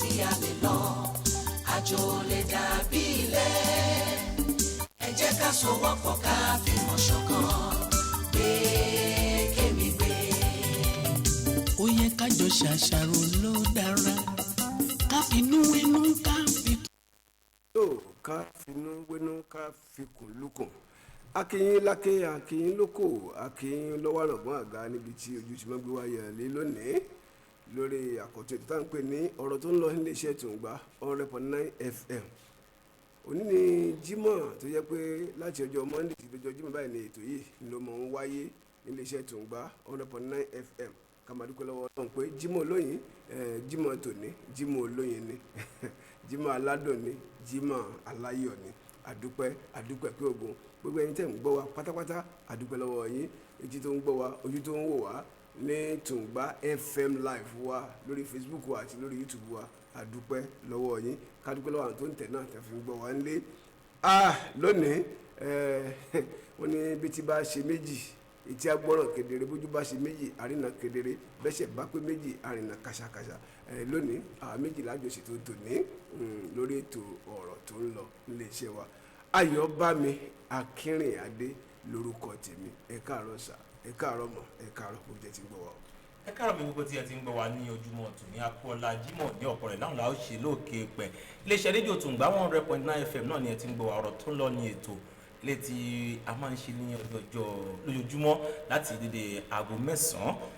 tí a lè lọ àjò lè dàbí ilé ẹ jẹ́ ká sowọ́pọ̀ ká fìmọ̀ ṣọ̀kan gbé kémi gbé. ó yẹ ká jọ ṣàṣàrò ló dára ká finú wénú ká fi. tó ká finú wénú ká fi kùn lukùn akínyín lákè akínyín lóko akínyín lọ́wọ́ àrọ̀gbọ́n àga níbi tí ojú ti máa gbé wáyà lé lónìí lórí àkọ́tún ètò tá à ń pè ní ọ̀rọ̀ tó ń lọ nílé iṣẹ́ Tùǹgbá 100.9 FM òní ni Jímọ̀ tó yẹ pé láti ọjọ́ Monday sí ọjọ́ Jímọ̀ báyìí ni ètò yìí ló mọ̀ ń wáyé nílé iṣẹ́ Tùǹgbá 100.9 FM ká máa dúpẹ́ lọ́wọ́ Ọlọ́run pé Jímọ̀ olóyin Jímọ̀ tòní Jímọ̀ olóyin ni Jímọ̀ aládùn ni Jímọ̀ aláyọ̀ ni àdúpẹ́ pé ogun gbogbo ẹ̀yin tẹ́ ń gbọ́ wa pátápátá àdúpẹ́ lọ́wọ́ yín etí tó ń gbọ́ wa ojú tó ń wò wá ní Tùǹgbá FM live wa lórí Facebook wa àti lórí YouTube wa àdúpẹ́ lọ́wọ́ yín kádúpẹ́ lọ́wọ́ àwọn tó ń tẹ̀ náà tẹ́ fi ń gbọ́ wa nílé. Lónìí wọ́n ní bí ti bá ṣe méjì etí agbọ́ràn kedere bójú bá ṣe méjì àrìnà kedere bẹ́sẹ̀ bá pé méjì àrìnà kàṣàkàṣà lónìí àwọn méjì lájọṣe tó tò ní lórí ètò ọ̀rọ̀ tó ń lọ nílé iṣẹ́ wa Ayọ̀bámi Akínrìnádé lórúkọ tèmi ẹ káàárọ̀ sà ẹ káàárọ̀ mọ̀ ẹ káàárọ̀ kó jẹ́ ti ń gbọ́ wa. ẹ káàárọ̀ mi gbogbo tí ẹ ti ń gbọ́ wa ní ojúmọ́ tòní akọ́lá Jímọ̀ ní ọ̀pọ̀ rẹ̀ láwọn làá ṣe lóòkè pẹ̀ iléeṣẹ́ rédíò Tùǹgbá 100.9 FM náà ni ẹ ti ń gbọ́ wa ọ̀rọ̀ tó ń lọ ní ètò ilé tí a máa ń ṣe ní ọjọ́ lójoojúmọ́ láti dédé aago 9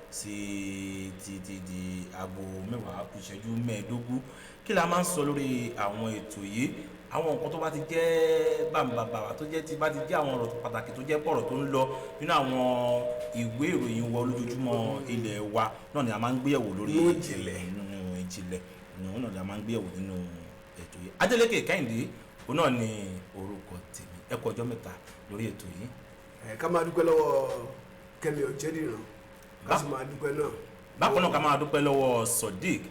sí di aago 10 kù ìṣẹ́jú 15 kí la máa ń sọ lórí àwọn ètò yìí àwọn nǹkan tó bá ti jẹ́ bàbà tó jẹ́ ti bá ti jẹ́ àwọn ọ̀rọ̀ pàtàkì tó jẹ́ pọ̀rọ̀ tó ń lọ nínú àwọn ìwé ìròyìn wọ lójoojúmọ́ ilẹ̀ wa náà ni a máa ń gbéyẹ̀wò lórí ìjìnlẹ̀ náà ni a máa ń gbéyẹ̀wò nínú ètò yìí. Adélékè Kẹ́hìndé òun náà ni orúkọ tèmi ẹ kú ọjọ́ mẹ́ta lórí ètò yìí. ká máa dúpẹ́ lọ́wọ́ Kẹ́mi Ọ̀jẹ̀dìran ká sì máa dúpẹ́ náà. bákan náà ká máa dúpẹ́ lọ́wọ́ Sodiq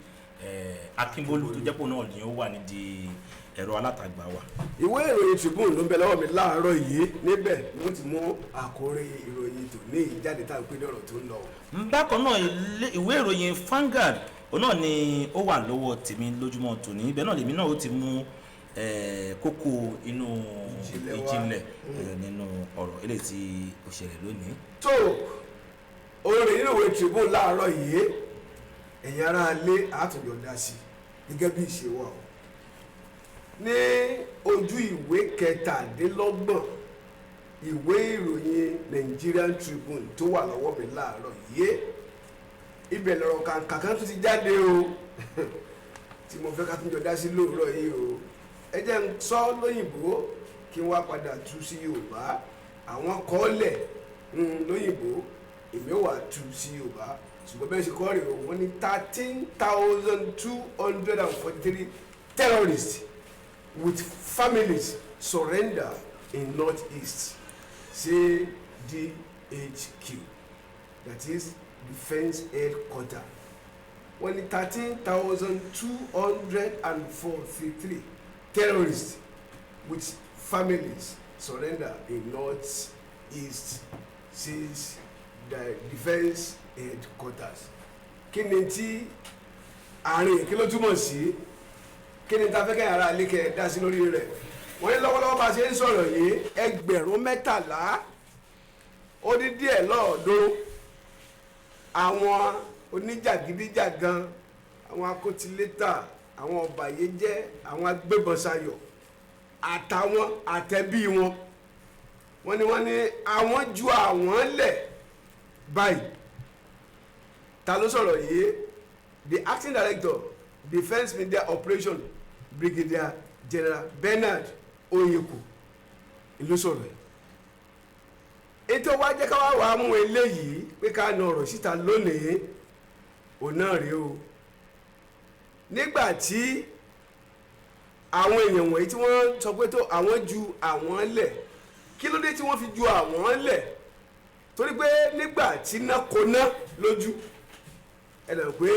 Akínbólú tó jẹ́ pò náà ni ó wà nídìí ẹ̀rọ alátagbà wa. ìwé ìròyìn Tribune ló ń bẹ lọ́wọ́ mi láàárọ̀ yìí níbẹ̀ ni wọ́n ti mú àkórí ìròyìn tòní ìjáde tá à ń pè ní ọ̀rọ̀ tó ń lọ. bákan náà ìwé ìròyìn Vanguard òun náà ni ó wà lọ́wọ́ tèmi lójúmọ́ tòní ibẹ̀ náà lèmi náà ó ti mú kókó inú ìjìnlẹ̀ nínú ọ̀rọ̀ eléyìí tí ó ṣẹlẹ̀ lónìí. tó orin nínú ìwé Tribune láàárọ̀ yìí ẹ̀yin ará ilé àtúnyọ̀ dá sí gẹ́gẹ́ bí ìṣe wa o ní ojú ìwé kẹtàdínlọ́gbọ̀n ìwé ìròyìn Nigerian Tribune tó wà lọ́wọ́ mi láàárọ̀ yìí ibẹ̀ lọ̀rọ̀ kàǹkà kan tó ti jáde o tí mo fẹ́ ká tún jọ dá sí lóòrọ̀ yìí o ẹ jẹ́ ń sọ lóyìnbó kí n wá padà tú sí Yorùbá àwọn kọ́ọ̀lẹ̀ lóyìnbó èmi wà tú sí Yorùbá ṣùgbọ́n bẹ́ẹ̀ ṣe kọ́ rèé o wọ́n ní 13,243 terrorists with families surrender in Northeast CDHQ, that is Defence Headquarters. Wọ́n ní 13,243 terrorists with families surrender in Northeast says the Defence Headquarters. Kí ni tí àárín kí ló túmọ̀ sí? Kí ni ta fẹ́ kẹ́ ara alékẹ́ dá sí lórí rẹ̀ wọ́n ní lọ́wọ́lọ́wọ́ bá ṣe ń sọ̀rọ̀ yìí 13,000 ó dín díẹ̀ lọ́ọ̀ọ́dúnrún àwọn oníjàgídíjàgan àwọn akótilétà àwọn ọ̀bàyéjẹ́ àwọn agbébọ̀nsayọ̀ àtàwọn àtẹ̀bí wọn wọ́n ní àwọn ju àwọn lẹ̀ báyìí ta ló sọ̀rọ̀ yìí the acting director Defence Media Operation Brigadier General Bernard Onyeko ìlú sọ̀rọ̀ ẹ̀ ètò wa jẹ́ ká wá mú eléyìí pé ká na ọ̀rọ̀ síta lónìí òun náà rèé o nígbà tí àwọn èèyàn wọ̀nyí tí wọ́n sọ pé tó àwọn ju àwọn lẹ̀ kí ló dé tí wọ́n fi ju àwọn lẹ̀ torí pé nígbà tí iná koná lójú ẹ lọ pé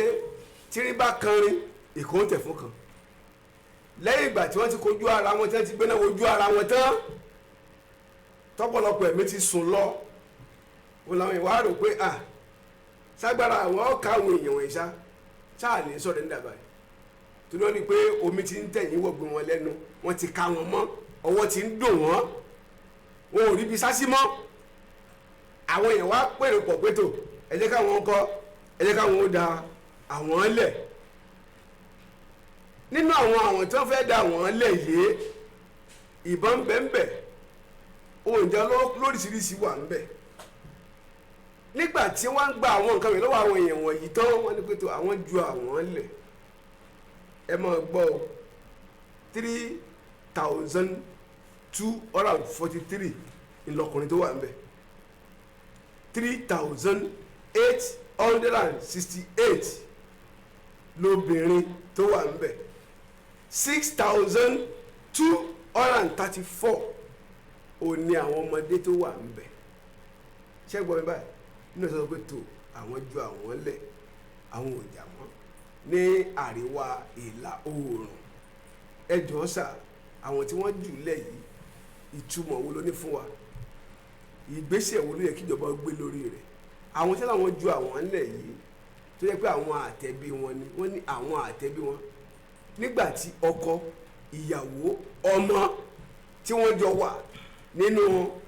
tírín bá kanrin ìkó ń tẹ̀ fún kan lẹ́yìn ìgbà tí wọ́n ti kojú ara wọn tí wọ́n ti gbé náà wojú ara wọn tán tọ́pọ̀lọpọ̀ ẹ̀mí ti sùn lọ wọn làwọn ìwà rò pé ságbára àwọn ọ̀ka àwọn èèyàn wọ̀nyí ṣáà ní sọ̀rọ̀ ní dàbà yìí tó lọ ní pé omi ti ń tẹ̀yìn wọ̀gbìn wọn lẹ́nu wọ́n ti ká wọn mọ́ ọwọ́ ti ń dùn wọ́n wọn ò rí bí sásí mọ́ àwọn èèyàn wá pèrò pọ̀ pé tó ẹ jẹ́ káwọn kọ́ ẹ jẹ́ káwọn ó da àwọn lẹ̀ nínú àwọn tí wọ́n fẹ́ da àwọn lẹ̀ yìí ìbọn bẹ́ẹ̀nbẹ́ oúnjẹ lóríṣiríṣi wà ńbẹ̀ nígbà tí wọ́n ń gba àwọn nǹkan mi lọ́wọ́ àwọn èèyàn wọ̀nyí tán wọ́n ní pé tó àwọn ju àwọn lẹ̀ ẹ máa gbọ́ 3,243 ìlọkùnrin tó wà ńbẹ̀ 3,868 lóbìnrin tó wà ńbẹ̀ 6,234 ó ní àwọn ọmọdé tó wà ńbẹ̀ ṣẹ́gbọ́n mi báyìí nínú ìsọ̀rọ̀ pé tó àwọn ju àwọn lẹ̀ àwọn òjà wọn ní àríwá ìlà oòrùn ẹjọ́ sà àwọn tí wọ́n jù lẹ̀ yìí ìtumọ̀ wo ló ní fún wa ìgbésẹ̀ wo ló yẹ kíjọba gbé lórí rẹ̀ àwọn tí wọ́n ju àwọn lẹ̀ yìí tó yẹ pé àwọn àtẹ̀bí wọn ni wọ́n ní àwọn àtẹ̀bí wọn nígbà tí ọkọ ìyàwó ọmọ tí wọ́n jọ wà nínú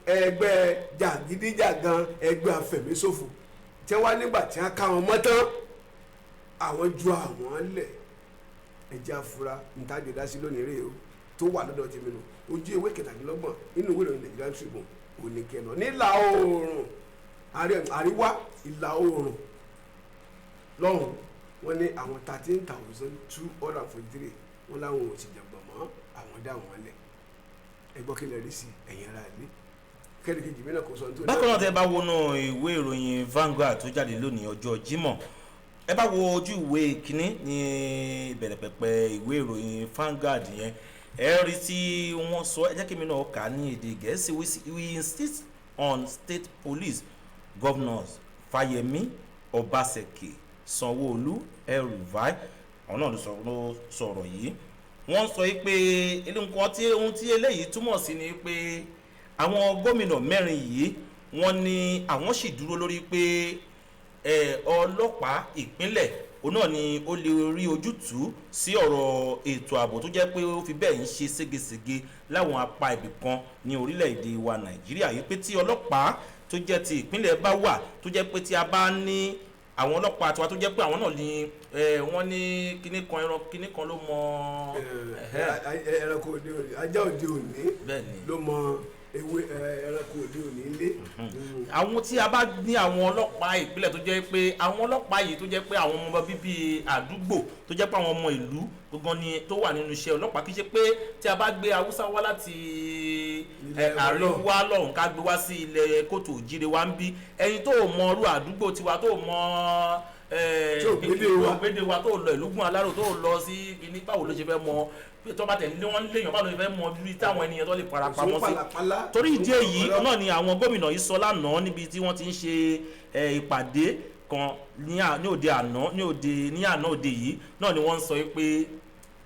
ẹgbẹ́ jàgídíjàgan ẹgbẹ́ afẹ̀míṣòfò tí wọ́n nígbà tí wọ́n ká wọn mọ́ tán àwọn ju àwọn lẹ̀ ẹjẹ́ afura ntájọ́ dá sí lónìí rèé o tó wà lọ́dọ̀ tèmi nù ojú ewé kẹtàdínlọ́gbọ̀n nínú ìwé ìròyìn Nigerian Tribune oníkẹ́nà nílà oòrùn àríwá ìlà oòrùn lọ́hùn wọ́n ní àwọn 13,243 wọ́n láwọn ò ti jẹ̀gbọ̀n mọ́ àwọn dá wọn lẹ̀ ẹgbọ́n kí lè rí sí ẹ̀yìn ara ilé kẹ́rìkejì mìíràn kò sọ ní tó ní. bákan náà tẹ́ bá wọnú ìwé ìròyìn Vanguard tó jáde lónìí ọjọ́ Jímọ̀ ẹ bá wo ojú ìwé kínní ní ìbẹ̀rẹ̀ pẹ̀pẹ̀ ìwé ìròyìn Vanguard yẹn ẹ rí tí wọ́n sọ ẹ jẹ́ kí mi náà kà á ní èdè Gẹ̀ẹ́sì we insist on state police governors Fáyẹmí Ọbaṣẹ́kì Sanwó-Olú El-Rufai àwọn náà ló sọ̀rọ̀ yìí wọ́n sọ pé ohun tí eléyìí túmọ̀ sí ni pé àwọn gómìnà mẹ́rin yìí wọ́n ní àwọn sì dúró lórí pé ọlọ́pàá ìpínlẹ̀ òun náà ni ó lè rí ojútùú sí ọ̀rọ̀ ètò ààbò tó jẹ́ pé ó fi bẹ́ẹ̀ ń ṣe ségesège láwọn apá ibì kan ní orílẹ̀-èdè wa Nàìjíríà yìí pé tí ọlọ́pàá tó jẹ́ ti ìpínlẹ̀ bá wà tó jẹ́ pé tí a bá ní àwọn ọlọ́pàá tiwa tó jẹ́ pé àwọn náà ni wọ́n ní kíní kan ló mọ. ẹranko òde òní ajá òde òní ló mọ ewé ẹranko òde òní lé. àwọn tí a bá ní àwọn ọlọ́pàá ìpínlẹ̀ tó jẹ́ pé àwọn ọlọ́pàá yìí tó jẹ́ pé àwọn ọmọ bíbí àdúgbò tó jẹ́ pé àwọn ọmọ ìlú gbogbo ni tó wà nínú iṣẹ́ ọlọ́pàá kì í ṣe pé tí a bá gbé Haúsá wá láti àríwá lọ́hùn ká gbé wá sí ilẹ̀ kóòtù òjìrè wa ń bí ẹni tó mọ irú àdúgbò tiwa tó mọ ògbédè wa tó lọ ìlúgún aláró tó lọ sí kíní báwo ló ṣe fẹ́ mọ tó bá tẹ̀lé wọn léèyàn báwo ló ṣe fẹ́ mọ bí táwọn ènìyàn tó lè fara pamọ́ sí. torí ìdí èyí náà ni àwọn gómìnà yìí sọ lánàá níbi tí wọ́n ti ń ṣe ìpàdé kan ní àná òde yìí náà ni wọ́n ń sọ pé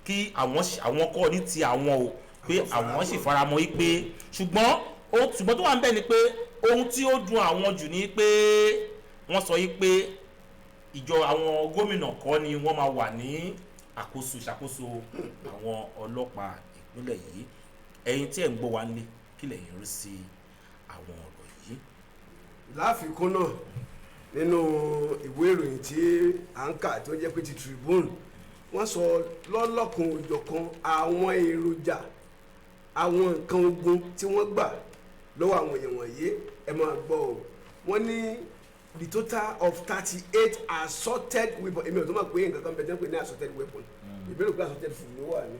kí àwọn kọ́ ní ti àwọn o pé àwọn sì faramọ́ yìí pé ṣùgbọ́n tó wà ń bẹ̀ ni pé ohun tí ó dùn àwọn jù ni pé wọ́n sọ yìí pé ìjọ àwọn gómìnà kọ́ ni wọ́n máa wà ní ìṣàkóso àwọn ọlọ́pàá ìpínlẹ̀ yìí ẹ̀yin tí ẹ̀ ń gbọ́ wa nílé kí lẹ̀yin rí sí àwọn ọ̀rọ̀ yìí. láfikún náà nínú ìwé ìròyìn tí à ń kà tó jẹ́ pé ti Tribune wọ́n sọ lọ́lọ́kan òjọ̀kan àwọn èròjà àwọn nǹkan ogun tí wọ́n gbà lọ́wọ́ àwọn èèyàn wọ̀nyí ẹ máa gbọ́ ọ wọ́n ní the total of 38 assorted weapons èmi ò tó máa pè é nǹkan kan bẹ́ẹ̀ tẹ́ ń pè ní assorted weapon ìbéèrè pé assorted food ló wà ní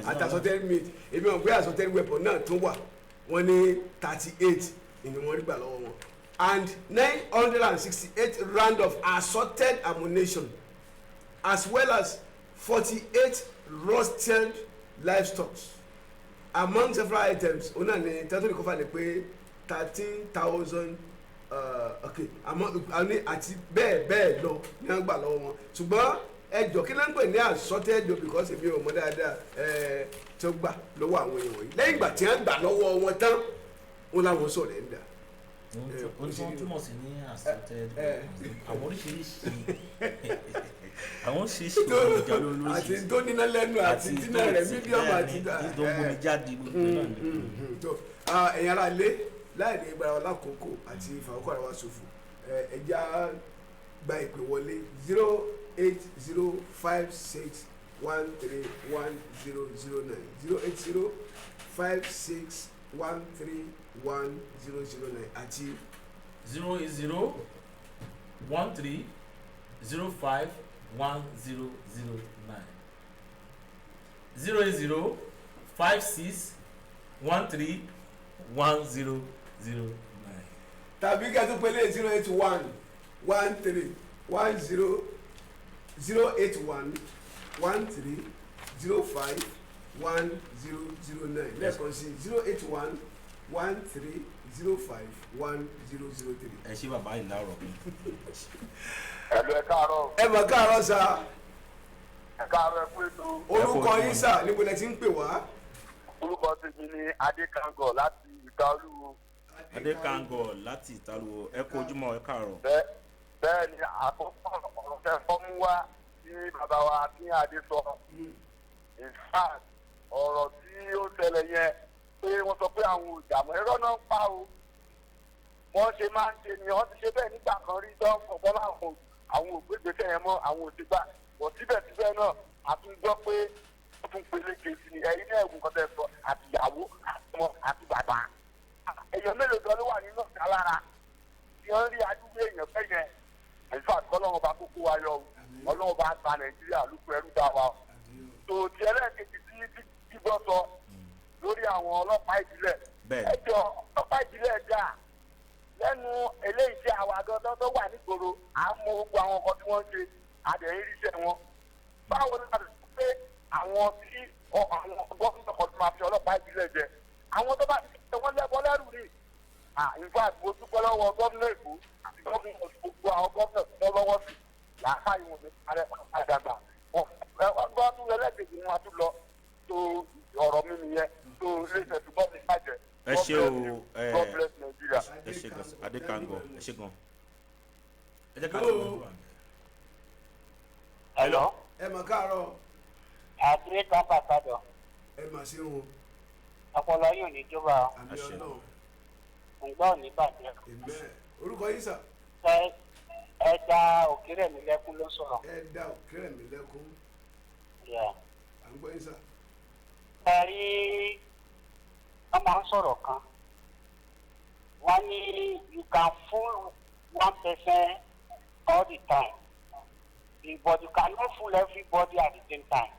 àti assorted meat èmi ò pé assorted weapon náà tún wà wọ́n ní 38 ni wọ́n rí gbà lọ́wọ́ wọn and 968 round of assorted ammunition as well as 48 roasted livestock among several items ona ni tẹ́tọ́ ní kọ́fà ni pé 13,000 àti bẹ́ẹ̀ lọ ní wọ́n gbà lọ́wọ́ wọn ṣùgbọ́n ẹjọ́ kí ló ń pè ní assorted because èmi ò mọ̀ dáadáa tó gbà lọ́wọ́ àwọn èèyàn wọ̀nyí lẹ́yìn ìgbà tí wọ́n gbà lọ́wọ́ wọn tán wọn làwọn sọ̀rọ̀ ẹ̀ ń dà. ohun tí wọ́n túmọ̀ sí ní assorted àwọn oríṣiríṣi àwọn ṣíṣe òun ìjà àti lóríṣiríṣi tó níná lẹ́nu àti dínà rẹ̀ mídíọ̀mù àti tó ń bomi jáde gbogbo náà ni. tó ẹ̀yin ará ilé láì ní ìgbà lákòókò àti ìfàkókò ara wa ṣòfò ẹ̀já gba ìpè wọlé 08056131009 08056131009 àti 08013051009 08056131009. tàbí kí a tún pélé 08113051009 lẹ́ẹ̀kan sí 08113051003. ẹ ṣé bàbá yìí láàárọ̀ mi. ẹ̀lú ẹ káàárọ̀. ẹ mọ̀ káàárọ̀ sá. ẹ káàárọ̀ ẹ kú ètò. orúkọ yín sá níbo lẹ ti ń pè wá. orúkọ tèmi ni Adékangọ̀ láti Ìtaolúwo. Adékangọ̀ láti Ìtaolúwo ẹ kú ojúmọ́ ẹ káàárọ̀. bẹ́ẹ̀ ni àkọ́kọ́ ọ̀rọ̀ fẹ́ fọ́ mú wá tí bàbá wa ní Adé sọ. in fact ọ̀rọ̀ tí ó ṣẹlẹ̀ yẹn pé wọ́n sọ pé àwọn òjàmọ́ ẹ̀rọ náà ń pa o. wọ́n ṣe máa ń ṣe ni wọ́n ti ṣe bẹ́ẹ̀ nígbà kan rí dán ọ̀gbọ́n àwọn ògbégbèsè yẹn mọ́ àwọn òṣègbà wọ́n síbẹ̀síbẹ̀ náà a tún gbọ́ pé wọ́n tún peléke sí ni ẹ̀yin náà ẹ̀gùn kan tẹ̀ sọ àtìyàwó àtọmọ àti bàbá. èèyàn mélòó gan ló wà nínú ọ̀gá lára tí wọ́n rí adúgbò èèyàn fẹ́ yẹn ìfà kọ́lọ́run bá kókó wa yọ ọlọ́run bá gba Nàìjíríà lóko ẹrú dá wa. tó ti ẹlẹ́ẹ̀kejì tí gbígbọ́ sọ lórí àwọn ọlọ́pàá ìbílẹ̀ ẹjọ́ ọlọ́pàá ìbílẹ̀ dà lẹ́nu eléyìí tí àwọn àgọ́tọ́ tó wà nígboro à ń mọ gbogbo àwọn ọkọ̀ tí wọ́n ń ṣe àdéhìn iṣẹ́ wọn. báwo ni a lè sọ pé àwọn tí àwọn gọ́ọ̀mù ọkọ̀ tó máa fi ọlọ́pàá ìbílẹ̀ jẹ àwọn tó bá ti ṣe wọ́n lẹ́bọ̀ lẹ́rù ni. ìfọ̀ àgbo dúpẹ́ lọ́wọ́ gómìnà Èkó àti gómìnà gbogbo àwọn gómìnà tó lọ́wọ́ sí làákàyè wọn ní àdàgbà. wọ́n gbọ́ tún ẹlẹ́gbẹ̀ẹ́ ni wọ́n tún lọ tó ọ̀rọ̀ mi nìyẹn tó iléeṣẹ́ tó gbọ́dọ̀ bàjẹ́. ẹ ṣé o God bless Nigeria. ẹ ṣé gan Adékangọ̀ ẹ ṣé gan. ẹ jẹ́ ká tó lọ. Hello. ẹ mọ̀ káàárọ̀. àdúrà kan pàtàkì. ẹ mà ṣe wọn. ọpọlọ yóò ní jọba. àmì ọlọ́run. ǹgbọ́n ò ní bàjẹ́. amen. orúkọ yín sà. ẹja òkèrè mi lẹ́kún ló sọ̀rọ̀. ẹ dá òkèrè mi lẹ́kún. à ń gbọ́ yín sà. ẹ rí wọ́n máa ń sọ̀rọ̀ kan wọ́n ní you can fool one person all the time but you cannot fool everybody at the same time.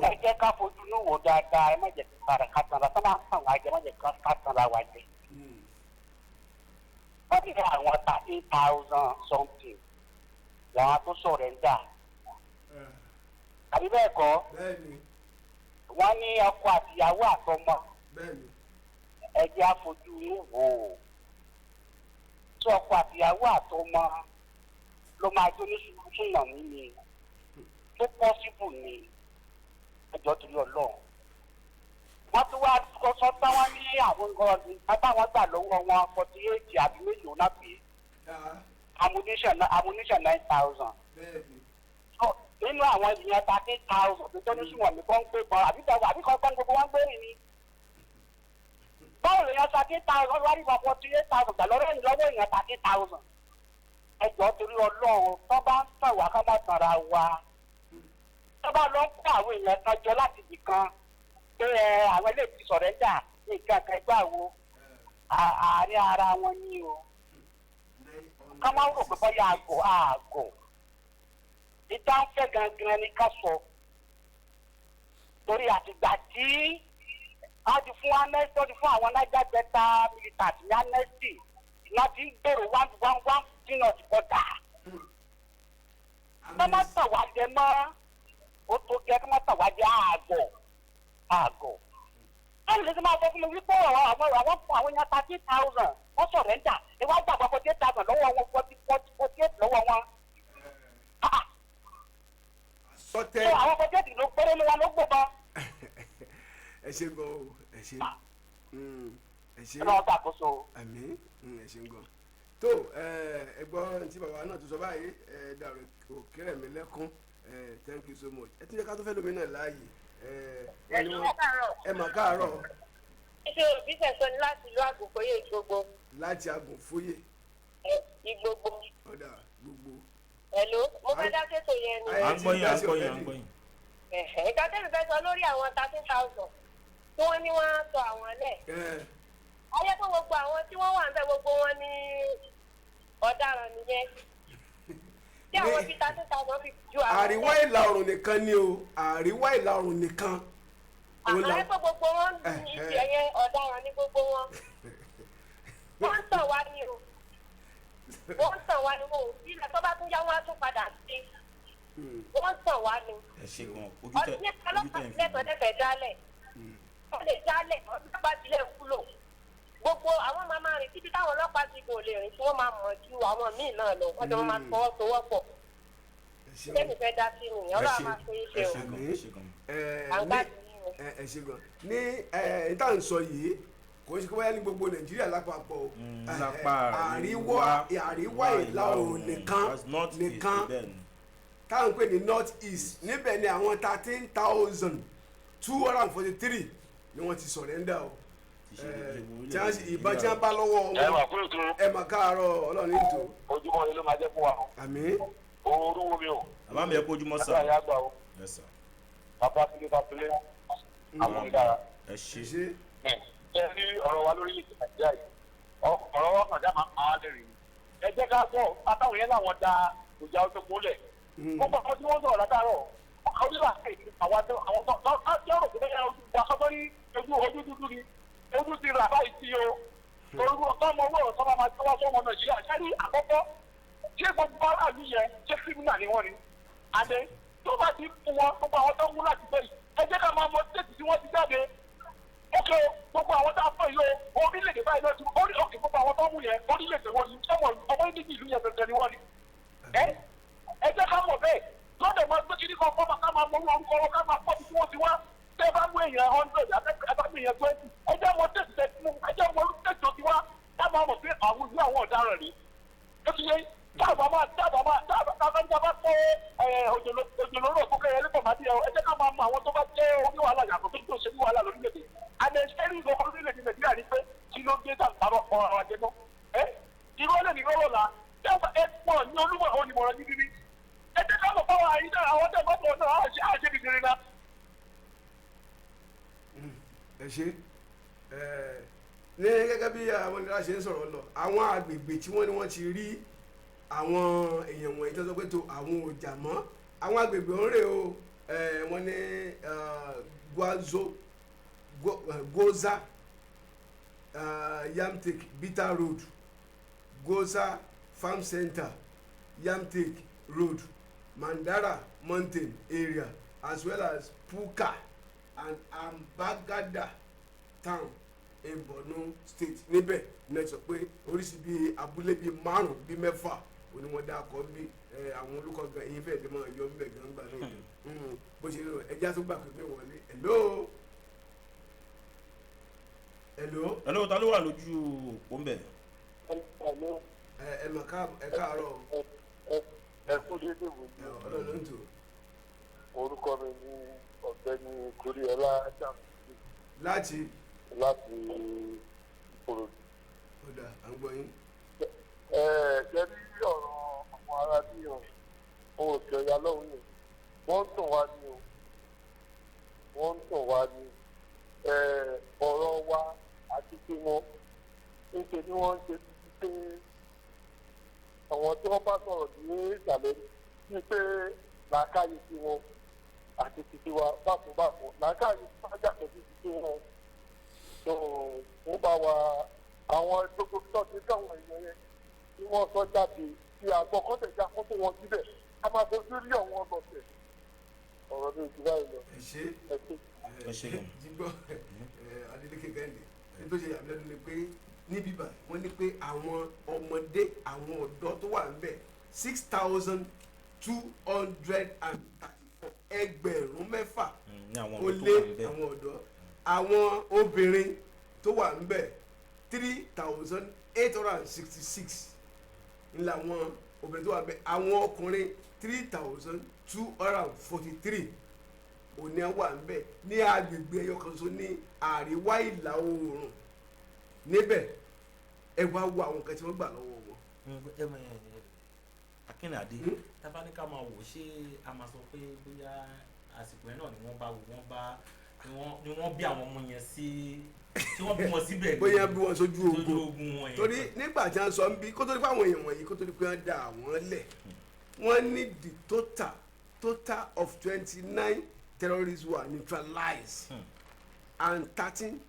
ẹ jẹ́ ká fojú inú wò dáadáa ẹ má jẹ́ ká tanra tó máa ń tàn wá jẹ má jẹ́ ká tanra wá jẹ. wọ́n ti rí àwọn 30,000 something làwọn tó sọ̀rọ̀ ń dà. àbí bẹ́ẹ̀ kọ́ wọ́n ní ọkọ àtìyàwó àtọmọ ẹ jẹ́ àfojú inú wò ó. tí ọkọ àtìyàwó àtọmọ ló máa jó ní sùúrù mí ni tó pọ́sibù ni ẹjọ́ torí Ọlọ́run. wọ́n tún wá sọ táwọn ní àwọn nǹkan àtàwọn gbà lọ́wọ́ wọn 48 àbí mélòó náà bí ammunition 9,000. nínú àwọn ènìyàn 30,000 tó ní sùnwọ̀n ní kọ́ ń gbé bọ́ àbí kọ́ gbogbo wọn gbé rìn ni. báwo lèèyàn 30,000 wá rí wọn 48,000 gbà lọ́rọ̀ èyí lọ́wọ́ èèyàn 30,000. ẹjọ́ torí Ọlọ́run tó bá ń tàn wá ká má tanra wa. tó bá lọ ń kó àwọn èèyàn kan jọ láti ibì kan pé àwọn ilé ti sọ̀rẹ́ńdà ní nǹkan kan ẹgbẹ́ àwo àárín ara wọn ní o. ká má rò pé bọ́yá àgọ̀ ìdáńfẹ́ gangan ni ká sọ. torí àtìgbà tí wọ́n ti fún amnesty wọ́n ti fún àwọn Niger Delta militants ní amnesty wọ́n ti ń gbèrò 1 peanut butter. ká má tàn wá jẹ mọ́ ó tó gẹ́ ká má tàn wá jẹ àgọ̀. wọ́n lè ṣe máa sọ fún mi wípé àwọn fún àwọn èèyàn 30,000 wọ́n sọ̀rẹ́ńdà ẹ wá gbàgbọ́ 48,000 lọ́wọ́ wọn 48 lọ́wọ́ wọn. sọtẹ. ṣé àwọn bọ́jẹ́tì ló péré ló wà ló gbọ́dọ̀. ẹ ṣe gan o ẹ ṣe. ẹ lọ́wọ́ ṣàkóso. àmín ẹ ṣe gan. tó ẹ̀gbọ́n tí bàbá náà tó sọ báyìí dàrú òkèrè mi lẹ́kún thank you so much ẹ tún yẹ ká tó fẹ́ lómi náà láàyè ẹ mà káàárọ̀. ṣé òbí sẹ̀sọ́ ni láti ìlú Àgùnfóyè Ìgbogbo. láti Àgùnfóyè. Ìgbogbo. ọ̀dà gbogbo. Hello, mo fẹ́ dá sétò yẹn ni. à ń gbọ́yìn. ìka tẹ́lẹ̀ fẹ́ sọ lórí àwọn 13,000 tí wọ́n ní wọ́n á sọ àwọn lẹ̀. ayé tó gbogbo àwọn tí wọ́n wà ń bẹ gbogbo wọn ní ọ̀daràn nìyẹn. tí àwọn bíi 13,000 fi ju àwọn. àríwá ìlà oòrùn nìkan ni o àríwá ìlà oòrùn nìkan. àmọ́ ayé tó gbogbo wọn ní ibi ẹ̀yẹ ọ̀daràn ní gbogbo wọn. wọ́n ń tàn wá ní o. wọ́n ń tàn wá ní o ilẹ̀ tó bá tún yá wọn á tún padà sí wọ́n ń tàn wá ní. ẹ ṣe gan ọdún ní ọlọ́pàá sílẹ̀ tó dẹ́fẹ̀ẹ́ dálẹ̀ wọ́n lè dálẹ̀ ọdún tó bá tilẹ̀ kúlò gbogbo àwọn máa máa rìn títí táwọn ọlọ́pàá ti gò lè rìn tí wọ́n máa mọ̀ ju àwọn míì náà lọ wọ́n jọ máa fọwọ́sowọ́pọ̀ lẹ́nu fẹ́ dá sí mi ọlọ́run máa ṣe é ṣe o àgbà ẹ ṣe gan ní ìta ń sọ yìí kò ṣe kí wọ́n yá ní gbogbo Nàìjíríà lápapọ̀ àríwá ìlà oòrùn nìkan táwọn pè ní north east níbẹ̀ ni àwọn 13,243 ni wọ́n ti sọ̀rẹ́ndà o ìbọn tí wọ́n bá lọ́wọ́ wọn ẹ mà káàárọ̀ Ọlọ́run ní ìtò. ojúmọ́ ni ló máa jẹ́ fún wa. àmín. oorun wo mi o. bàbá mi ẹ kó ojúmọ́ sá. bàbá yà gbà o. Yes sir. bàbá tilé àwọn dára. ẹ ṣe. ẹ rí ọ̀rọ̀ wa lórí ìlú Nàìjíríà yìí ọ̀rọ̀ wa kàn já máa pa á lè rí ẹ jẹ́ ká sọ àtàwọn yẹn làwọn da ìjà ọ̀sẹ̀ múlẹ̀ gbogbo àwọn tí wọ́n sọ̀rọ̀ látàrọ̀ àwọn nílò àti àwọn tó yọ̀rọ̀ tó bẹ́ẹ̀ wà sọ́tọ́ ní ojú dúdú ni ojú ti rà báyìí sí o orúkọ ọmọ owó ọ̀sán máa tọ́wọ́ sọ́mọ Nàìjíríà sẹ́ni àkọ́kọ́ ṣé gbogbo aráàlú yẹn ṣé kírímìnà ni wọ́n ni àdé tó bá ti fún wọn gbogbo àwọn tó ń mú láti bẹ́ẹ̀ ẹ jẹ́ ká máa mọ stéètì tí wọ́n ti jáde ókè gbogbo àwọn tá a fọ yìí o orílẹ̀-èdè báyìí lọ sí ókè gbogbo àwọn tó ń mú yẹn orílẹ̀-èdè wọn ni ọmọ ìdíjì ìlú yẹn gẹ́gẹ́ ni wọ́n ni ẹ jẹ́ ká mọ̀ bẹ́ẹ̀ lọ́dọ̀ máa gbé kiri kan fọ́ọ̀mù ká máa mọ orúkọ wọn ká máa pọ̀ bí wọ́n ti wá tẹ́ bá mú èèyàn 100 àtàkùn èèyàn 20 ẹ jẹ́ mọ tẹ̀sí tẹ̀sí mú ẹ jẹ́ mọ orúkọ tẹ̀sí tó ti wá ká máa mọ̀ pé àwọn ìlú àwọn ọ̀daràn ni ó ti yé dábàá máa tó òjòlóró tó kẹrẹ lẹ́kọ̀ọ́ máa díẹ̀ ẹ jẹ́ ká máa mọ àwọn tó bá jẹ́ oníwàhálà yàtọ̀ tó ṣe ní wàhálà lórílẹ̀-èdè àmì ẹ̀ṣẹ́ rí ìgbọ̀n orílẹ̀-èdè Nàìjíríà ní pé kí ló gbé tàbí ọ̀rọ̀ àjẹ́ náà ìrọ̀lẹ́ ní rọ́rọ̀ la ẹ pọ̀ ní olúmọ̀ onímọ̀ràn gidi ni ẹ jẹ́ ká mọ̀ fáwọn àyíká àwọn tẹ̀ mọ́tò náà àṣẹ kékeré náà. ẹ ṣe ní gẹ́gẹ́ bí àwọn ìlera ṣe ń sọ̀rọ̀ lọ àwọn agbègbè tí wọ́n ní wọ́n ti rí àwọn èèyàn wọ̀nyí tó sọ pé tó àwọn ò jà mọ́ àwọn agbègbè ń rè o wọ́n ní Goza Yamtek Bitter Road Goza Farm Center Yamtek Road Mandara Mountain area as well as Puka and Ambagada town in Borno state níbẹ̀ ní ẹ sọ pé oríṣi bíi abúlé bíi márùn bíi mẹ́fà òní wọn dá kọ bí àwọn olùkọ́ gan eyín fẹ́ẹ́ dé máa yọ ńbẹ̀ gan gbà náà bó ṣe rọ ẹja tó gbà pé wọlé hello. hello ta ló wà lójú òpó ń bẹ̀. ẹ mà káàárọ̀. ẹ kú dédé wò ni. ọlọ́run ló ń tò. orúkọ mi ni ọ̀gbẹ́ni Kóríọlá Jàmùsí. láti Ìkòròdú. ó dà à ń gbọ́ yín. jẹ́ bí ọ̀rọ̀ àwọn ará bí yàn ohun òkè ọ̀yà lọ́hùn yìí wọ́n ń tàn wá ní ọ̀rọ̀ wa àti pé wọn ń ṣe ni wọ́n ń ṣe títí pé àwọn tí wọ́n bá sọ̀rọ̀ ní ìsàlẹ̀ ní pé làákàyè sí wọn àti títí wa bákùnbákùn làákàyè bá yàtọ̀ sí títí wọn tó ń bá wa àwọn gbogbo tó ti dáwọn èèyàn yẹn tí wọ́n sọ jáde tí àgbọ̀ kọ́tẹ̀já kó tó wọn síbẹ̀ a máa fojú rí àwọn ọlọ́tẹ̀ ọ̀rọ̀ ní ìdílé ìlọ. ẹ ṣe jígbọ́ Adeleke Kẹ́hìndé nítorí ṣe àbílẹ̀ ni pé ní bíbá wọ́n ní pé àwọn ọmọdé àwọn ọ̀dọ́ tó wà níbẹ̀ 6,234 ẹgbẹ̀rún mẹ́fà ó lé àwọn ọ̀dọ́ àwọn obìnrin tó wà níbẹ̀ 3,866 ńlá wọn obìnrin tó wà bẹ́ẹ̀ àwọn ọkùnrin 3,243 òní wà ń bẹ̀ ní agbègbè ẹyọ kan ṣoṣo ní àríwá ìlà oòrùn níbẹ̀ ẹ wá wo àwọn nǹkan tí wọ́n gbà lọ́wọ́ wọn. Akínàdé tábánikà máa wò ṣé a máa sọ pé bóyá àsìkò yẹn náà ni wọ́n bí àwọn ọmọ yẹn sí tí wọ́n bí wọn síbẹ̀ bóyá bí wọn sójú ogun wọn yẹn. torí nígbà tí wọ́n sọ ń bí kó tó di fáwọn èèyàn wọ̀nyí kó tó di pé wọ́n da àwọn lẹ̀ wọ́n ní the total of 29 terrorists were neutralized and 13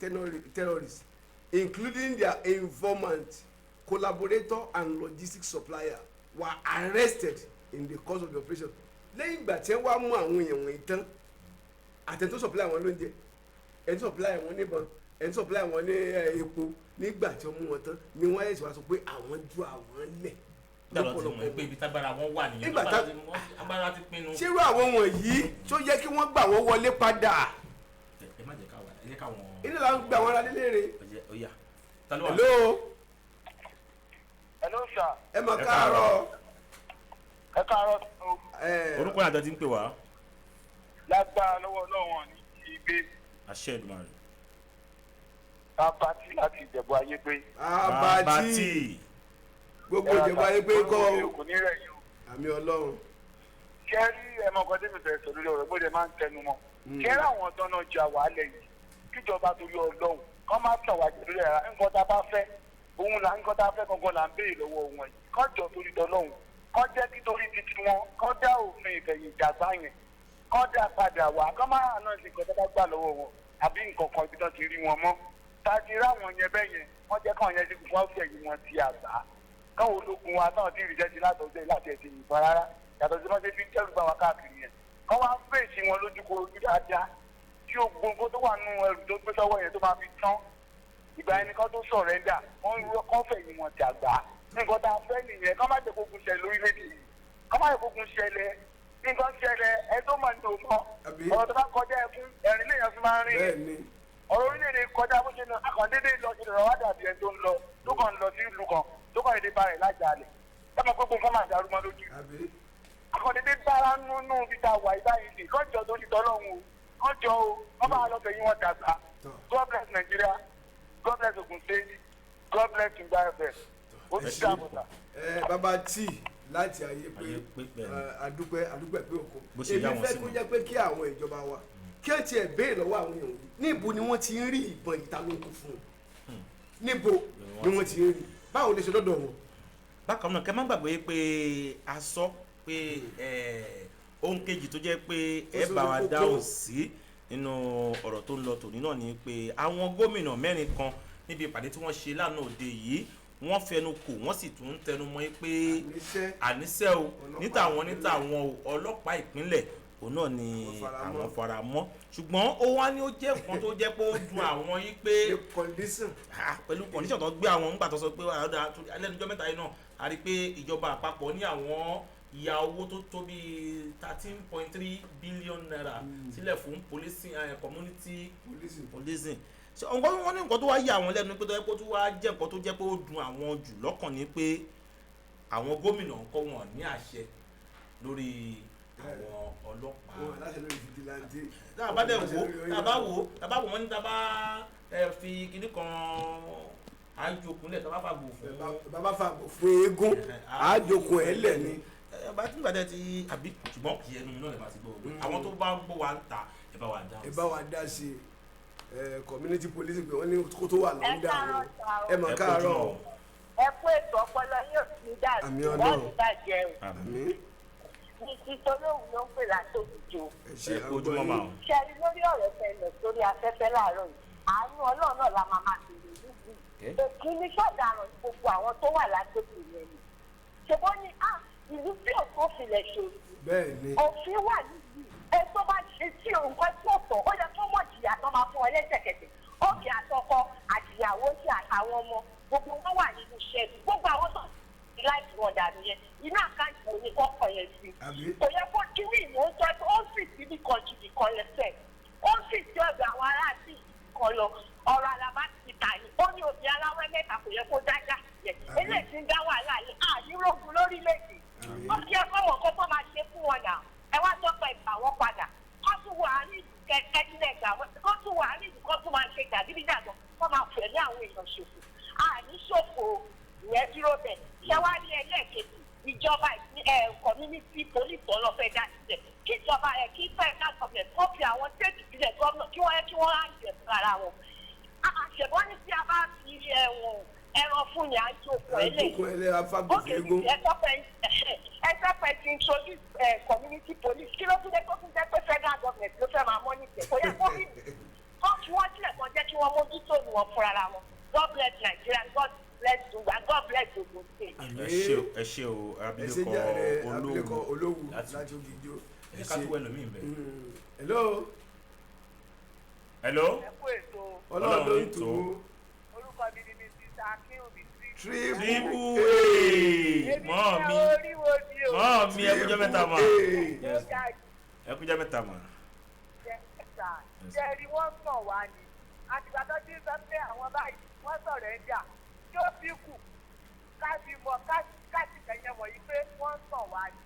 terrorists including their informant collaborator and logistics supplier were arrested in the course of the operation. Lẹ́yìn ìgbà tí wọ́n mú àwọn èèyàn wọ̀nyí tán àtẹ̀tọ́ supply wọn lóúnjẹ ẹni supply wọn níbọn ẹni supply wọn ní epo nígbà tí wọ́n mú wọn tán ni wọ́n yẹ̀ wá sọ pé àwọn ju àwọn lẹ̀. Dàlọ́ ti mọ̀ pé ibi tágbára wọn wà nìyẹn agbára ti pinnu. ṣé irú àwọn wọ̀nyí tó yẹ kí wọ́n gbà wọ́n wọlé padà. ẹ má jẹ́ ká wà ẹ jẹ́ ká wọn. ilé la ń gbà wọn ara lélẹ́rẹ́. Ọ̀yà. Hello sir. ẹ mà káàárọ̀. ẹ káàárọ̀ tó. Orúkọ àjọ ti ń pè wá. Lágbára lọ́wọ́ Ọlọ́run ní ìgbé. Àṣẹ Èdùmàrè. Abati láti Ìjẹ̀bú ayé gbé. Abati gbogbo Ìjẹ̀bú ayé gbé kọ́ kò ní rẹ̀ yìí o. àmì Ọlọ́run. Ṣé rí ẹmọ kan tí mi fẹ́ sọ lórí ọ̀rọ̀ gbọ́dọ̀ máa ń tẹnu mọ́. Ṣé rí àwọn ọ̀dọ́ náà jà wàhálẹ̀ yìí kíjọba torí Ọlọ́run kọ́ máa tàn wá jù lórí ẹ̀rá nǹkan tá a bá fẹ́ òun là nǹkan tá a fẹ́ gangan là ń béèrè lọ́wọ́ wọn yìí kọ́jọ torí Ọlọ́run kọ́ jẹ́ kí torí titi wọn kọ́ dá òfin ìfẹ̀yìn ìjàgbá yẹn kọ́ dá padà wá kọ́ máa náà ṣe nǹkan tó bá gbà lọ́wọ́ wọn àbí nǹkan kan ibi tó ti rí wọn mọ́ tàbí ráwọn yẹn bẹ́ẹ̀ yẹn wọ́n jẹ́ káwọn yẹn ti kún fún ẹ̀yìn wọn ti àgbà káwọn ológun wa náà ti rìjẹ́ ti látọ̀ọ́sẹ̀ láti ẹ̀sìn ìbọn rárá yàtọ̀ sí wọ́n ṣe fi ń tẹ́rù bá wa káàkiri yẹn kọ́ wá fèsì wọn lójú kó ojú dáadáa tí ó gbogbo tó wà nínú ẹrù tó gbé sọ́wọ́ yẹn tó máa fi tán ìgbà ẹni kan tó sọ̀rẹ́ndà wọ́n ń rọ kọ́fẹ̀yìn wọn ti àgbà nǹkan tá a fẹ́ nìyẹn kọ́ má jẹ́ kógun ṣẹlẹ̀ lórílẹ̀‐èdè yìí kọ́ má jẹ́ kógun ṣẹlẹ̀ nǹkan ṣẹlẹ̀ ẹ tó mọ̀ ní òun mọ́ ọ̀rọ̀ tó bá kọjá ẹkún ẹ̀rín lèèyàn fi máa ń rìn ọ̀rọ̀ orílẹ̀-èdè kọjá bó ṣe lọ akọ̀ndédé lọ sí ìrọ̀wá dàbí ẹni tó ń lọ tó kàn ń lọ sí ìlú kan tó kàn èdè bá rẹ̀ lájàálẹ̀ tọ́mọ pé kóun kọ́ máa dàrú mọ́ lójú akọ̀ndédé bára nínú ibi tá a wà ìbáyìí sí kọ́jọ́ tó ti tọ́lọ́hún o kọ́jọ́ o wọ́n bá lọ fẹ̀yìn wọn dàgbà God bless Nigeria God bless Ogun State God bless Ngba FM ó ti dáàbò ta. Bàbá tí láti ayé pé adúpẹ́ pé òkú èmi fẹ́ kó jẹ́ pé kí àwọn ìjọba wa kí ẹ tiẹ̀ béèrè lọ́wọ́ àwọn èèyàn yìí níbo ni wọ́n ti ń rí ìbọn ìtalógun fún un níbo ni wọ́n ti ń rí báwo lè ṣe lọ́dọ̀ wọn. Bákan náà kẹ́ má gbàgbé pé a sọ pé ohun kejì tó jẹ́ pé ẹ bá wa dáhùn sí nínú ọ̀rọ̀ tó ń lọ tòní náà ni pé àwọn gómìnà mẹ́rin kan níbi ìpàdé tí wọ́n ṣe lánàá òde yìí wọ́n fẹnu kò wọ́n sì tún ń tẹnu mọ́ pé àníṣe o níta àwọn ọlọ́pàá ìpínlẹ̀ òun náà ni àwọn fara mọ́ ṣùgbọ́n ó wá ní ó jẹ́ nǹkan tó jẹ́ pé ó dùn àwọn yìí pé pẹ̀lú condition tó gbé àwọn nígbà tó sọ pé alẹ́nujọ́ mẹ́ta yìí náà a rí i pé ìjọba àpapọ̀ ní àwọn ìyá owó tó tó bíi 13.3 billion naira sílẹ̀ fún community policing wọ́n ní nǹkan tó wá yà àwọn lẹ́nu pé tó yẹ kó tó wá jẹ́ nǹkan tó jẹ́ pé ó dùn àwọn jù lọ́kàn ni pé àwọn gómìnà ńkọ́ wọn ní àṣẹ lórí àwọn ọlọ́pàá. tàbá wò wọ́n ní tàbá fi kinní kan àjòkúnlẹ̀ tàbá fàgbò fún. bàbá fàgbò fún eégún àjòkún ẹ̀ lẹ̀ ni. bá tí nígbà tẹ́ ti àbí ṣùgbọ́n kì í ẹnu mi náà lè máa ti gbọ́ àwọn tó bá ń gbọ́ wa ń ta ẹ bá wa dá sí i. Community police pé wọ́n ní kó tó wà lọ́dà wọn ẹ mọ̀ káàárọ̀. ẹ kú ètò ọpọlọ yóò ti dà wọ́n ti bàjẹ́ o. ní títọ́lóhùn ló ń pè látòkùjọ. ẹ kú ojúmọ́ máa ń. ṣẹ́ni lórí ọ̀rọ̀ tẹ̀lẹ̀ sórí afẹ́fẹ́ láàárọ̀ yìí àánú ọlọ́run náà la máa máa tèrè níbi. èkì ní sọ̀daràn gbogbo àwọn tó wà látòkù yẹn ni. ṣùgbọ́n ní ìlú tí òfin filẹ̀ ṣe òfin wà níbi ẹ tó bá ṣe tí nǹkan tó tọ̀ ó yẹ kó mọ̀ jìyà tó máa fún ọ lẹ́sẹ̀kẹsẹ̀ òkè àtọkọ àtìyàwó sí àtàwọn ọmọ gbogbo wọn wà nínú iṣẹ́ gbogbo àwọn tó ti láìpẹ́ wọn dàbí yẹn iná àkáǹtì òní kọ́kọ́ yẹn sí kò yẹ kó kí ní ìmọ̀ ń tọ́ ọ́fíìsì bí kan jù bí kan lẹ́sẹ̀ ọ́fíìsì ọ̀dọ̀ àwọn aráàlú kan lọ ọ̀rọ̀ alábá ti tà ní ó ní òbí aláwọ̀ mẹ́ta kò yẹ kó dájà yẹ eléyìí ti ń dá wàhálà yìí àdíró ẹ̀gbà wọn padà kọ́ tún wà á ní ẹ̀dínlẹ̀ ẹ̀gbà wọn kọ́ tún wà á ní ìdíkọ́ tún máa ṣe jàdídíjàgbọ́n kọ́ máa fẹ̀ ní àwọn èèyàn ṣòfò àní ṣòfò ìyẹn dúró bẹ̀ ṣẹ́wárí ẹlẹ́ẹ̀kejì ìjọba community police ọlọ́fẹ́ dá sílẹ̀ kí ìjọba kí federal government kọ́pì àwọn state ìpínlẹ̀ gómìnà kí wọ́n á jẹ̀ fún ara wọn. àṣẹ̀bọ́n ní tí a bá fi ẹran fún yàn á jókòó ẹlẹ́ ẹsẹ̀ pẹ̀ ti introduce community police kí ló tún dé tó tún jẹ́ pé federal government ló fẹ́ máa monitor kò yẹ kó rí kó kí wọ́n tilẹ̀ kan jẹ́ kí wọ́n mójútó ni wọ́n fúnra wọn. God bless Nigeria, God bless Zumba, God bless Ogun State. ẹ ṣe o abilékọ olówó láti Ògìjó. ẹ ká tó wẹ̀ lómi ìbẹ̀. hello. ẹ kú ètò ọlọ́run ló ń tó. orúkọ mi ni Mrs. Akínwùmí triple mọ́ mi ẹkújẹ́ mẹ́ta mọ́ ẹkújẹ́ mẹ́ta mọ́. jẹ́rìí wọ́n sàn wá ni àtìgbà tó ti sọ pé àwọn báyìí wọ́n sọ̀rọ̀ ẹ̀jà tí ó fi kù káàdì mọ̀ káàdì kẹ̀yẹ́ mọ̀ yìí pé wọ́n sàn wá ni.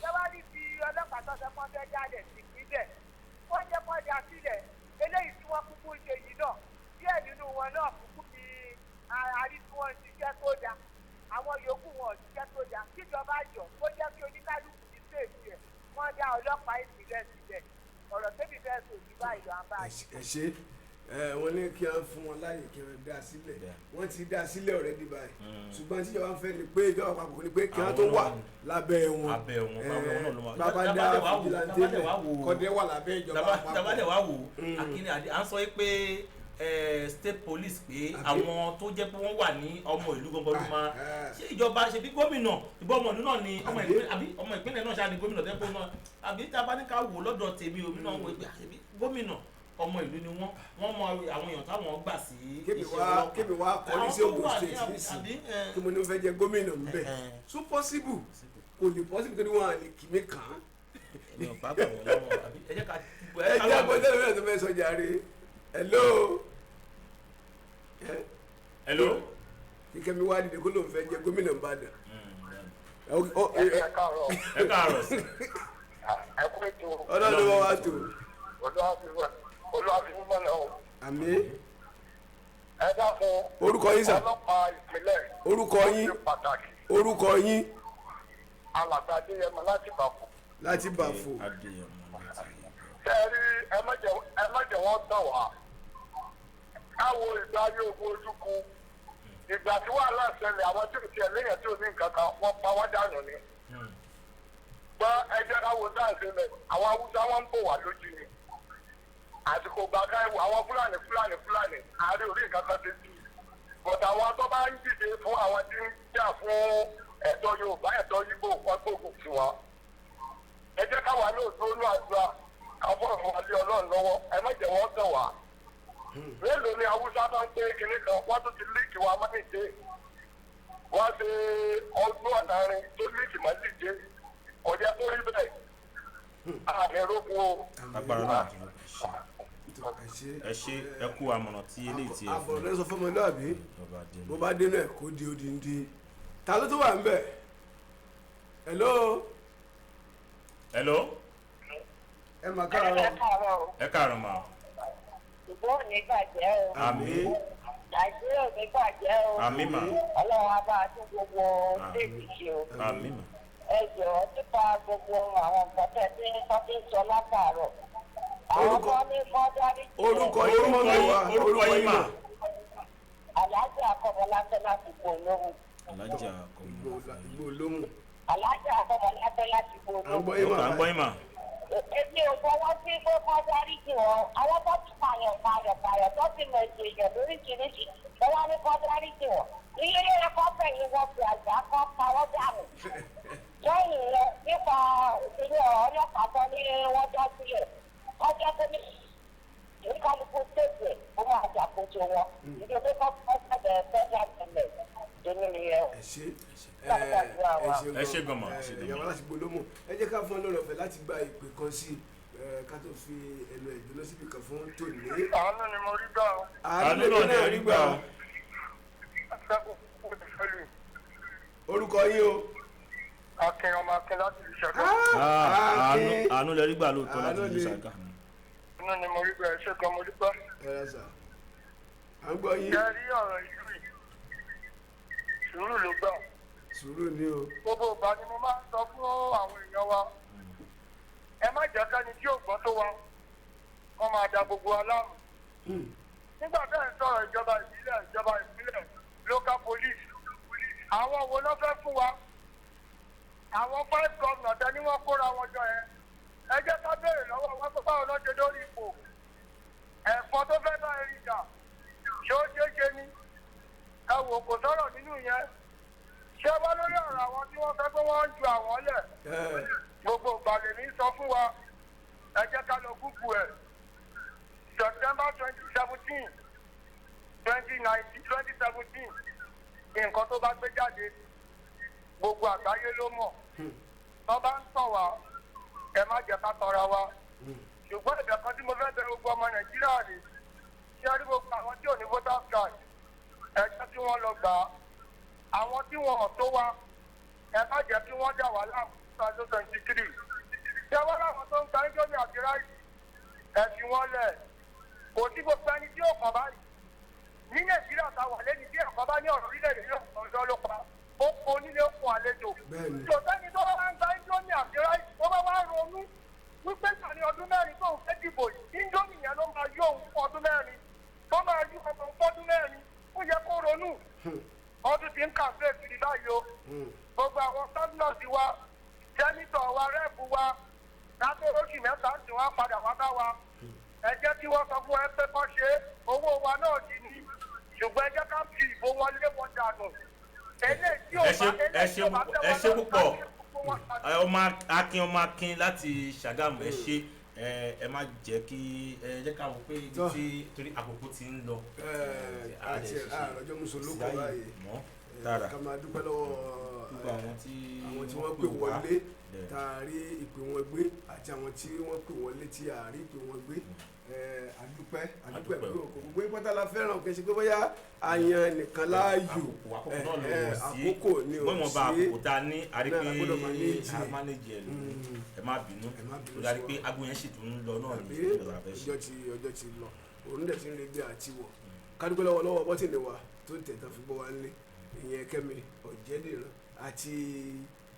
lọ́wọ́dì ti ọlọ́pàá tó sọ fún ọjọ́ jáde sí ìpínlẹ̀ wọ́n jẹ́ kọ́jà sílẹ̀ eléyìí tí wọ́n kúkú ṣe yìí náà díẹ̀ nínú wọn náà kúkú ni àárí tí wọ́n ṣiṣẹ́ tó dáa àwọn yòókù wọn ṣiṣẹ́ tó dáa kíjọba jọ kó jẹ́ kí oníkálukú ti ṣèṣì ẹ̀ wọ́n dá ọlọ́pàá ìpínlẹ̀ sílẹ̀ ọ̀rọ̀ tẹ́bi fẹ́ sòdì báyìí lọ àbá yìí. ẹ ṣe wọ́n ní kí wọ́n fún wọn láàyè kí wọ́n dá sílẹ̀ wọ́n ti dá sílẹ̀ already báyìí ṣùgbọ́n tíjọba ń fẹ́ ni pé ìjọba àpapọ̀ ni pé kí wọ́n tó wà lábẹ́ wọn bàbá dá fìjìláńtì lẹ̀ kọ́dẹ́ wà lábẹ́ ìjọba àpapọ̀. tabadẹ wa wo akínní à ń sọ pé state police pé àwọn tó jẹ́ pé wọ́n wà ní ọmọ ìlú gbọ̀ngàn ló máa ṣe ìjọba ṣe bí gómìnà ìbọn ọmọ ìlú náà ni ọmọ ìpínlẹ̀ náà ṣáà ni gómìnà tẹ́kọ̀ọ́ náà àbí tabaníkà wò lọ́dọ̀ tèmi omi náà wọ́n pé àṣẹbí gómìnà ọmọ ìlú ni wọ́n mọ àwọn èèyàn táwọn gbà sí iṣẹ́ ọlọ́pàá. kébì wá kọ́ ní sí Ogun State nísìnyí kí mo ní fẹ́ jẹ gómìnà ńbẹ so possible kò lè possible torí wọn à lè kì mí kàn án. ẹ jẹ́ àgbọ̀dẹ́ lórí ẹ̀ tó fẹ́ sọ jàre hello kíkẹ́ mi wá dìde kó ló ń fẹ́ jẹ gómìnà Ìbàdàn. ẹ káàárọ̀ sí. ẹ kú ètò ọlọ́run wá wá tó. olùwàfíìmọ̀ náà o. àmín. ẹ dákun. orúkọ yín sà. ọlọ́pàá ìpínlẹ̀. orúkọ yín. alàgbà Adéyẹmọ láti Bàfò. láti Bàfò. sẹ́ẹ̀rí ẹ má jẹ́ wọ́n tàn wá. káwo ìgbà yóò gbó ojúkú. ìgbà tí wàhálà ṣẹlẹ̀ àwọn tí ò tiẹ̀ léyìn tí ò ní nǹkan kan wọ́n pa wọ́n dànù ni. gbọ́ ẹjẹ́ káwo dáhùn sílẹ̀ àwọn Haúsá wọn ń bò wá lójú ni. àsìkò gbàgbá ẹwọ àwọn Fúlàní àárẹ̀ orí nǹkan kan ti tú. bọ̀dà àwọn tó bá ń dìde fún àwọn tí ń jà fún ẹ̀tọ́ Yorùbá ẹ̀tọ́ Yíbò wọn gbógun sí wọn. ẹ jẹ́ káwa náà lónú àdúrà àwọn ọ̀rọ̀ wálé Ọlọ́run lọ́wọ́ ẹ má jẹ́ wọ́n tàn wá. mélòó ni Haúsá bá ń pé kinní kan wọ́n tún ti líìkì wa mọ́nìjẹ́ wọ́n ṣe ọdún ọ̀nàrin tó líìkì mọ́nìjẹ́ ọ̀jẹ̀ tó rí bẹ́ẹ̀ àmì rógun o. agbára náà ẹ ṣe ẹ kú àmọ̀ràn tí eléyìí ti ẹ fún àbọ̀rọ̀ lẹ́sọ̀ fún ọmọlúwàbí bó bá dénú ẹ̀ kó di odindi ta ló tó wà ń bẹ̀ hello. ẹ mà káàárọ̀. ẹ káàárọ̀ mà. ṣùgbọ́n ò ní bàjẹ́ o. àmín. Nàìjíríà ò ní bàjẹ́ o. àmín mà. Ọlọ́run á bá a tún gbogbo ṣéèkì ṣe o. àmín mà. ẹ jọ̀ọ́ nípa gbogbo àwọn nǹkan tẹ́ tí wọ́n fi ń sọ látàárọ̀. àwọn kan ní kọ́ dárí. orúkọ yín mà. Alájà Akọ́mọláfẹ́ láti Gbòòlóhùn. alájà Gbòòlóhùn. Alájà Akọ́mọláfẹ́ láti Gbòòlóhùn. àgbọ̀yìn mà. èmi ò fọwọ́ sí pé kọ́ dárí jù wọ́n àwọn tó ti pààyàn tó ti mọ̀ èdè èèyàn lóríṣiríṣi lọ́wọ́ ní kọ́ dárí jù wọ́n. ilé ẹ̀kọ́ fẹ̀yìn wọn fi àgbà kọ́ pawọ́ dànù. lẹ́yìn rẹ̀ nípa ìpínlẹ̀ ọlọ́pàá tó ní wọ́n dá sílẹ̀ ọjọ́ tó ní ìkálukú tẹ̀sẹ̀ ó máa ṣàkóso wọn. ìdílé kọ́ fẹ́ẹ́ fẹ́ẹ́ ẹ ṣe gan ma. ìyàwó láti Gbòòlóhùn ẹ jẹ́ ká fún ọ lọ́rọ̀ ọ̀fẹ́ láti gba ìpè kan sí ká tó fi ẹnu ẹ̀jọ́ lọ síbi kan fún tòní. àánú ni mo rí gbà o. àánú náà rí gbà o. orúkọ yín o. Akin ọmọ Akin láti ìṣẹ́gun. àánú lẹ rí gbà lóòótọ́ láti Àánú ní ni. ṣàkà. Inú ni mo rí bẹ́ẹ̀ ṣé kan mo dúpẹ́. ẹ sà à ń gbọ́ yín Ṣé rí ọ̀rọ̀ ìlú yìí? Sùúrù ló gbà. sùúrù ni o. Gbogbo ìgbà ni mo máa ń sọ fún àwọn èèyàn wa. Ẹ má jẹ́ kẹ́ni tí ò gbọ́ tó wa. Wọ́n máa da gbogbo aláàmù. Nígbà bẹ́ẹ̀ ń sọ̀rọ̀ ìjọba ìpínlẹ̀, local police. Àwọn wo ló fẹ́ fún wa? Àwọn 5 gómìnà tẹ́ ní wọ́n kóra wọn jọ yẹn. Ẹ jẹ́ ká béèrè lọ́wọ́ wọn pé báwo ló ṣe lórí ipò. Ẹ̀fọn tó fẹ́ bá ẹ̀rí ìjà. Ṣé ó ṣeé ṣe ni? Ẹ wò kò sọ̀rọ̀ nínú yẹn. Ṣé wá lórí ọ̀rọ̀ àwọn tí wọ́n fẹ́ pé wọ́n ń ju àwọn lẹ̀? Gbogbo ìgbàlè mi sọ fún wa. Ẹ jẹ́ ká lọ gúgù ẹ̀. September 2017, 2017, nǹkan tó bá gbé jáde, gbogbo àgbáyé ló mọ̀. Tó bá ń tàn wá, ẹ má jẹ́ ká tọra wa. Ṣùgbọ́n ẹ̀bẹ̀ kan tí mo fẹ́ bẹ̀rẹ̀ gbogbo ọmọ Nàìjíríà rè ṣé ẹ rí gbogbo àwọn tí ò ní voters card, ẹ jẹ́ kí wọ́n lọ gbà á. Àwọn tí wọn ò tó wa, ẹ má jẹ́ kí wọ́n dà wá láàmú 2023. Ṣé wọ́n láwọn tó ń ta Indomie àti ráìsì? Ẹ fi wọ́n lẹ̀. Kò sí gbogbo ẹni tí ó kàn báyìí. Ní Nàìjíríà ta wà lẹ́ni tí ẹ̀kọ́ bá ní ọ̀rọ̀ orílẹ̀-èdè yóò kàn ọ̀dọ́ ló pa. Ó kó nílé ó kún àlejò. Tòtẹ́ni tó bá ń ta Indomie àti ráìsì tó bá wá ronú wípé sàní ọdún mẹ́rin tó ń fẹ́ dìbò yìí. Indomie yẹn ló máa yó òun fún ọdún mẹ́rin. Tó máa yí ọmọ fọ́dún mẹ́rin. Ó yẹ kó ronú. Ọdún ti ń kàfé kiri báyìí o. Gbogbo àwọn sọ́dúnọ̀sì wa, sẹ́nitọ̀ wa, rẹ́ẹ̀bù wa, lábẹ́ oṣù mẹ́ta sì wá padà wá bá wa. Ẹ jẹ́ kí wọ́n sọ fún ẹ pé kọ́ ṣe owó wa náà dì ní. Ṣùgbọ́n ẹ jẹ́ ká fi ìbò wọn lé wọn dànù. ẹ ṣe púpọ̀ ọmọ Akin láti Ṣàgámù ẹ ṣe ẹ má jẹ́ kí ẹ jẹ́ ká wò pé ibi tí torí àkókò ti ń lọ. àti àròjọ mùsùlùmí báyìí ká máa dúpẹ́ lọ́wọ́ àwọn tí wọ́n pè wọlé taari ìpè wọn gbé àti àwọn tí wọ́n pè wọlé tí àárí ìpè wọn gbé àdúpẹ́ pé gbogbo ìpátá la fẹ́ràn kì í ṣe pé bóyá àyàn nìkan láàyò àkókò ni ò sí mọ̀ bá àkókò tá a ní àrí pé a mánéjì ẹ̀ ẹ má bínú tó dárí pé aago yẹn sì tún ń lọ náà ní ìjọba abẹ́ ṣe. ọjọ́ ti lọ òun dẹ̀ ti ń retí àti wọ̀ kádúpẹ́ lọ́wọ́ bọ́tìnì wa tó ń tẹ̀tàn fi bọ́ wa nílé ìyẹn Kẹ́mi Ọ̀jẹ̀dìran àti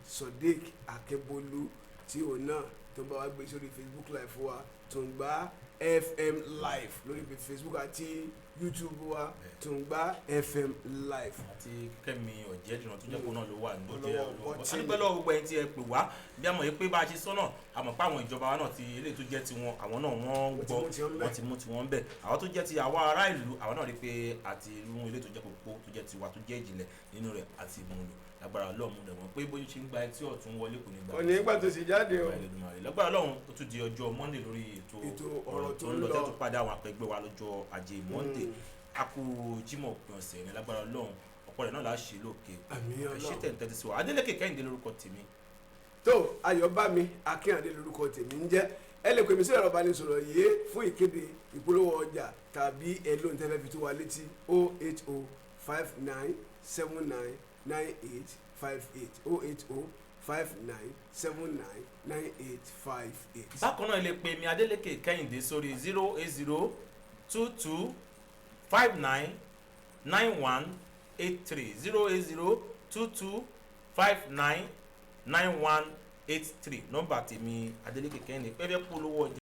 Sodiq Akebolu tí òun náà tó bá wa gbé sórí Facebook live wa Tungba FM live lórí Facebook àti YouTube wa Tungba FM live. àti Kẹ́mi Ọ̀jẹ̀dìran tó jẹ́ kó náà ló wà ní lóde ọ̀rọ̀ adúpẹ́ lọ́wọ́ gbogbo ẹni tí ẹ pè wá bí a mọ̀ yìí pé bá a ṣe sọ́nà àmọ́ pé àwọn ìjọba wa náà ti eléyìí tó jẹ́ tiwọn àwọn náà wọ́n gbọ́ wọ́n ti mú tiwọn bẹ̀ àwọn tó jẹ́ ti àwa ará ìlú àwọn náà rí pé àti irú ilé tó jẹ́ kókó tó jẹ́ tiwa tó jẹ́ ìjìnlẹ̀ nínú rẹ̀ àti ìmúlò lágbára Ọlọ́run rẹ̀ wọ́n pé bóyá ṣe ń gba etí ọ̀tún wọlé kò ní gbà. òní ìgbà tó sì jáde o. lágbára Ọlọ́run ó tún di ọjọ́ Monday lórí ètò ọ̀rọ̀ tó ń lọ tẹ́tù padà àwọn akẹgbẹ́ wa lọ́jọ́ Ajé Monday a kú Jímọ̀ òpin ọ̀sẹ̀ ní lágbára Ọlọ́run ọ̀pọ̀ rẹ̀ náà la ṣe lókè ṣé tẹ̀ǹtẹ̀ sí wa Adélékè Kẹ́hìndé lórúkọ tèmi. tó Ayọ̀bámi Akínàdé lórúkọ tèmi ń jẹ́ ẹ lè pè mí sí ẹ̀rọ ìbánisọ̀rọ̀ yìí fún ìkéde ìpolówó ọjà tàbí ẹlòmí tẹ́lẹ̀ fi tó wa létí 08059799858 bákan náà ẹ lè pè mí Adélékè Kẹ́hìndé sórí 08022599183 08022599183 nọ́mbà tèmi Adélékè Kẹ́hìndé pẹ́ẹ́fẹ́ polówó ọjà.